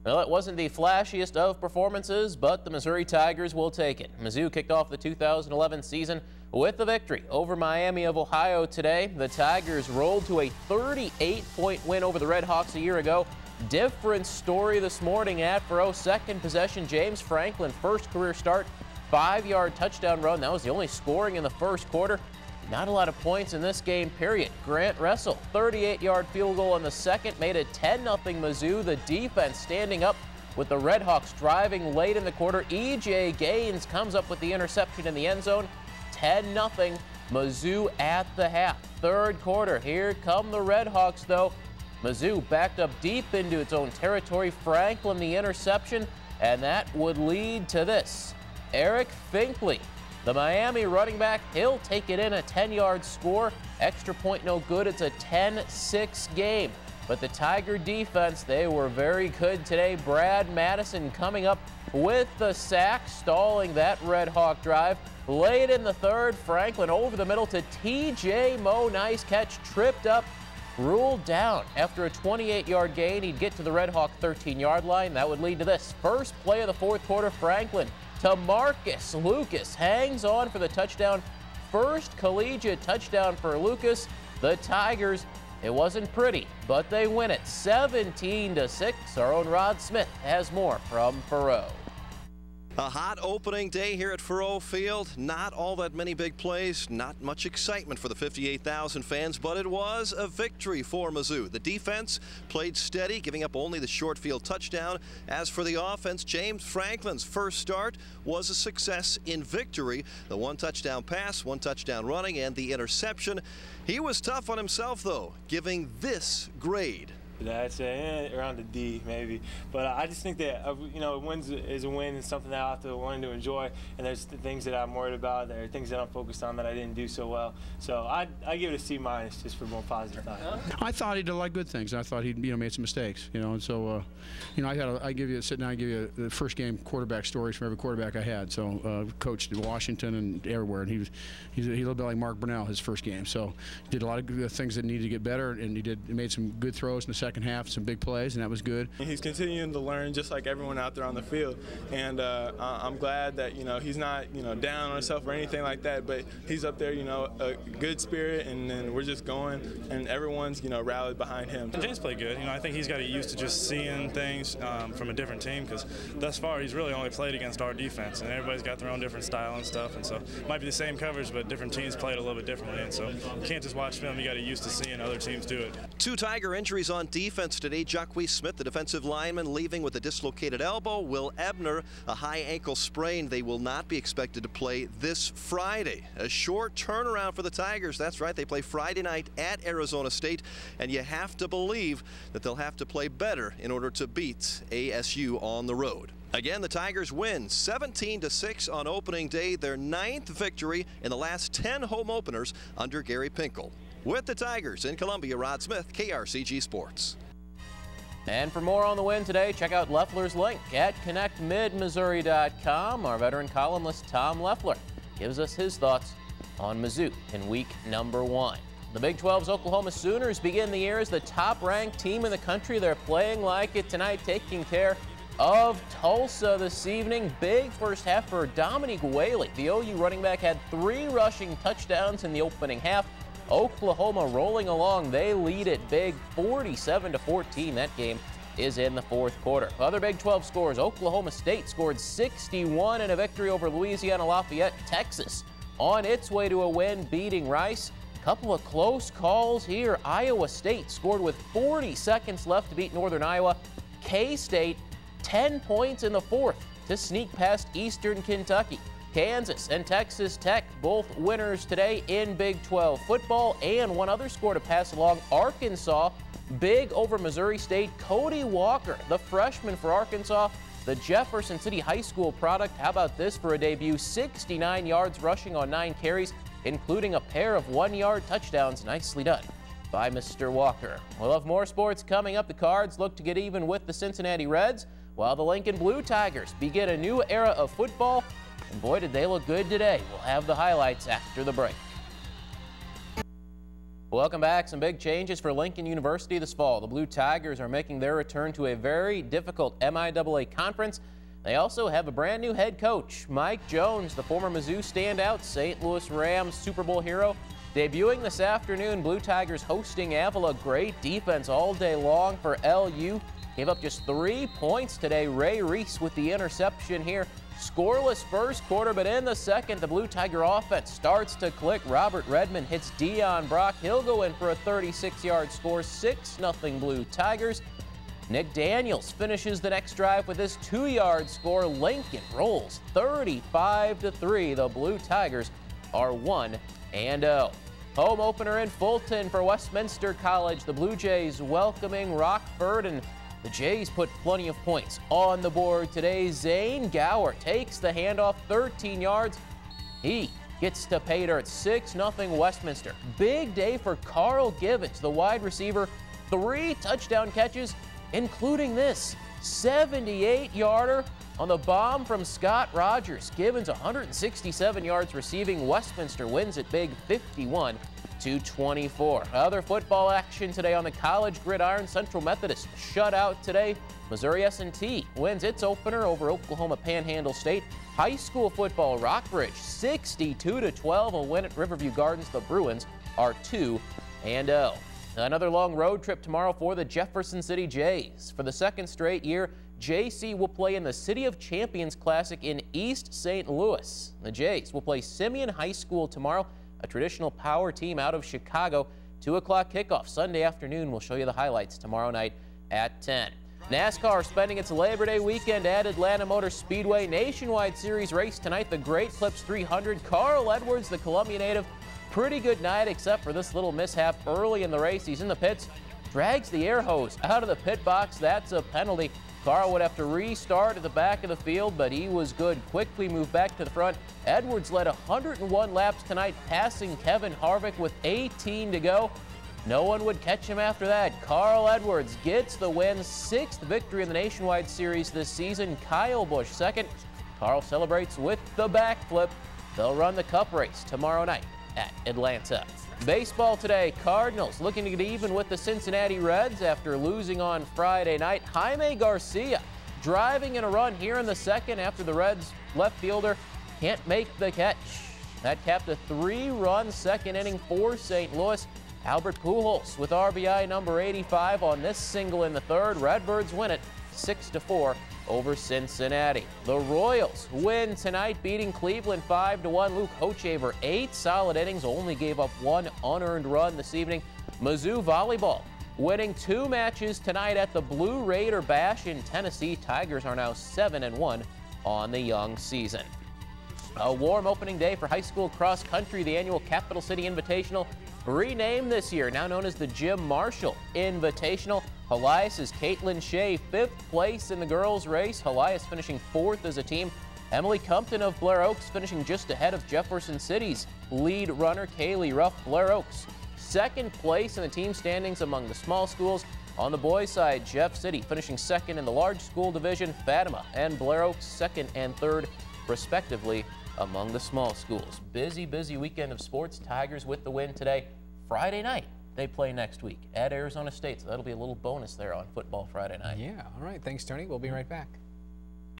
Well, it wasn't the flashiest of performances, but the Missouri Tigers will take it. Mizzou kicked off the 2011 season with a victory over Miami of Ohio today. The Tigers rolled to a 38-point win over the Red Hawks a year ago. Different story this morning at Faroe. Second possession, James Franklin, first career start, 5-yard touchdown run. That was the only scoring in the first quarter. Not a lot of points in this game, period. Grant Russell, 38-yard field goal in the second, made it 10-0 Mizzou. The defense standing up with the Red Hawks driving late in the quarter. E.J. Gaines comes up with the interception in the end zone. 10-0 Mizzou at the half. Third quarter, here come the Red Hawks, though. Mizzou backed up deep into its own territory. Franklin the interception, and that would lead to this. Eric Finkley, the Miami running back, he'll take it in, a 10-yard score. Extra point no good. It's a 10-6 game. But the Tiger defense, they were very good today. Brad Madison coming up with the sack, stalling that Red Hawk drive. Late in the third, Franklin over the middle to T.J. Moe. Nice catch, tripped up, ruled down. After a 28-yard gain, he'd get to the Red Hawk 13-yard line. That would lead to this. First play of the fourth quarter, Franklin to Marcus Lucas, hangs on for the touchdown. First collegiate touchdown for Lucas. The Tigers, it wasn't pretty, but they win it 17-6. Our own Rod Smith has more from Faroe. A hot opening day here at Faroe Field. Not all that many big plays, not much excitement for the 58,000 fans, but it was a victory for Mizzou. The defense played steady, giving up only the short field touchdown. As for the offense, James Franklin's first start was a success in victory. The one touchdown pass, one touchdown running, and the interception. He was tough on himself, though, giving this grade. I'd say around a D maybe, but I just think that a win is a win and something that I have to learn to enjoy. And there's things that I'm worried about. There are things that I'm focused on that I didn't do so well. So I give it a C- just for more positive thought. I thought he did a lot of good things. I thought he made some mistakes. And so I give you sit down and give you the first game quarterback stories from every quarterback I had. So coached in Washington and everywhere, and he's a little bit like Mark Brunell his first game. So did a lot of good things that needed to get better, and he made some good throws in the second half, some big plays, and that was good. He's continuing to learn just like everyone out there on the field, and I'm glad that he's not down on himself or anything like that, but he's up there a good spirit, and then we're just going, and everyone's rallied behind him. James played good. I think he's got to get used to just seeing things from a different team, because thus far he's really only played against our defense, and everybody's got their own different style and stuff, and so it might be the same coverage, but different teams play it a little bit differently, and so you can't just watch film. You got to get used to seeing other teams do it. 2 Tiger injuries on defense today. Jacques Smith, the defensive lineman, leaving with a dislocated elbow. Will Ebner, a high ankle sprain. They will not be expected to play this Friday. A short turnaround for the Tigers. That's right, they play Friday night at Arizona State, and you have to believe that they'll have to play better in order to beat ASU on the road. Again, the Tigers win 17-6 on opening day, their 9th victory in the last 10 home openers under Gary Pinkel. With the Tigers in Columbia, Rod Smith, KRCG Sports. And for more on the win today, check out Leffler's link at connectmidmissouri.com. Our veteran columnist Tom Leffler gives us his thoughts on Mizzou in week number 1. The Big 12's Oklahoma Sooners begin the year as the top-ranked team in the country. They're playing like it tonight, taking care of Tulsa this evening. Big first half for Dominique Whaley. The OU running back had 3 rushing touchdowns in the opening half. Oklahoma rolling along. They lead it big, 47-14. That game is in the fourth quarter. Other Big 12 scores, Oklahoma State scored 61 in a victory over Louisiana Lafayette. Texas on its way to a win, beating Rice. Couple of close calls here. Iowa State scored with 40 seconds left to beat Northern Iowa. K-State 10 points in the fourth to sneak past Eastern Kentucky. Kansas and Texas Tech both winners today in Big 12 football. And one other score to pass along, Arkansas big over Missouri State. Cody Walker, the freshman for Arkansas, the Jefferson City High School product. How about this for a debut? 69 yards rushing on 9 carries, including a pair of 1-yard touchdowns. Nicely done by Mr. Walker. We'll have more sports coming up. The Cards look to get even with the Cincinnati Reds, while the Lincoln Blue Tigers begin a new era of football. And boy, did they look good today. We'll have the highlights after the break. Welcome back. Some big changes for Lincoln University this fall. The Blue Tigers are making their return to a very difficult MIAA conference. They also have a brand new head coach, Mike Jones, the former Mizzou standout, St. Louis Rams Super Bowl hero. Debuting this afternoon, Blue Tigers hosting Avila. Great defense all day long for LU. Gave up just 3 points today. Ray Reese with the interception here. Scoreless first quarter, but in the second, the Blue Tiger offense starts to click. Robert Redmond hits Dion Brock. He'll go in for a 36-yard score, 6-0 Blue Tigers. Nick Daniels finishes the next drive with his 2-yard score. Lincoln rolls 35-3. The Blue Tigers are 1-0. Home opener in Fulton for Westminster College. The Blue Jays welcoming Rockford, and the Jays put plenty of points on the board today. Zane Gower takes the handoff 13 yards. He gets to pay dirt. 6-0 Westminster. Big day for Carl Givens, the wide receiver. 3 touchdown catches, including this 78-yarder on the bomb from Scott Rogers. Givens 167 yards receiving. Westminster wins it big 51-24. Other football action today on the college gridiron. Central Methodist shut out today. Missouri S&T wins its opener over Oklahoma Panhandle State. High school football, Rockbridge 62-12, a win at Riverview Gardens. The Bruins are 2-0. Another long road trip tomorrow for the Jefferson City Jays. For the second straight year, JC will play in the City of Champions Classic in East St. Louis. The Jays will play Simeon High School tomorrow, a traditional power team out of Chicago. 2 o'clock kickoff Sunday afternoon. We'll show you the highlights tomorrow night at 10. NASCAR spending its Labor Day weekend at Atlanta Motor Speedway. Nationwide Series race tonight, the Great Clips 300. Carl Edwards, the Columbia native, pretty good night except for this little mishap early in the race. He's in the pits, drags the air hose out of the pit box. That's a penalty. Carl would have to restart at the back of the field, but he was good. Quickly moved back to the front. Edwards led 101 laps tonight, passing Kevin Harvick with 18 to go. No one would catch him after that. Carl Edwards gets the win, 6th victory in the Nationwide Series this season. Kyle Busch second. Carl celebrates with the backflip. They'll run the Cup race tomorrow night at Atlanta. Baseball today, Cardinals looking to get even with the Cincinnati Reds after losing on Friday night. Jaime Garcia driving in a run here in the second after the Reds left fielder can't make the catch. That capped a 3-run second inning for St. Louis. Albert Pujols with RBI number 85 on this single in the third. Redbirds win it 6-4 over Cincinnati. The Royals win tonight, beating Cleveland 5-1. Luke Hochevar, 8 solid innings, only gave up 1 unearned run this evening. Mizzou volleyball winning 2 matches tonight at the Blue Raider Bash in Tennessee. Tigers are now 7-1 on the young season. A warm opening day for high school cross country. The annual Capital City Invitational, renamed this year, now known as the Jim Marshall Invitational. Helias's Caitlin Shea, 5th place in the girls' race. Helias finishing 4th as a team. Emily Compton of Blair Oaks finishing just ahead of Jefferson City's lead runner, Kaylee Ruff. Blair Oaks, 2nd place in the team standings among the small schools. On the boys' side, Jeff City finishing 2nd in the large school division. Fatima and Blair Oaks 2nd and 3rd, respectively, among the small schools. Busy weekend of sports. Tigers with the win today. Friday night, they play next week at Arizona State, so that'll be a little bonus there on Football Friday night. Yeah, all right. Thanks, Tony. We'll be right back.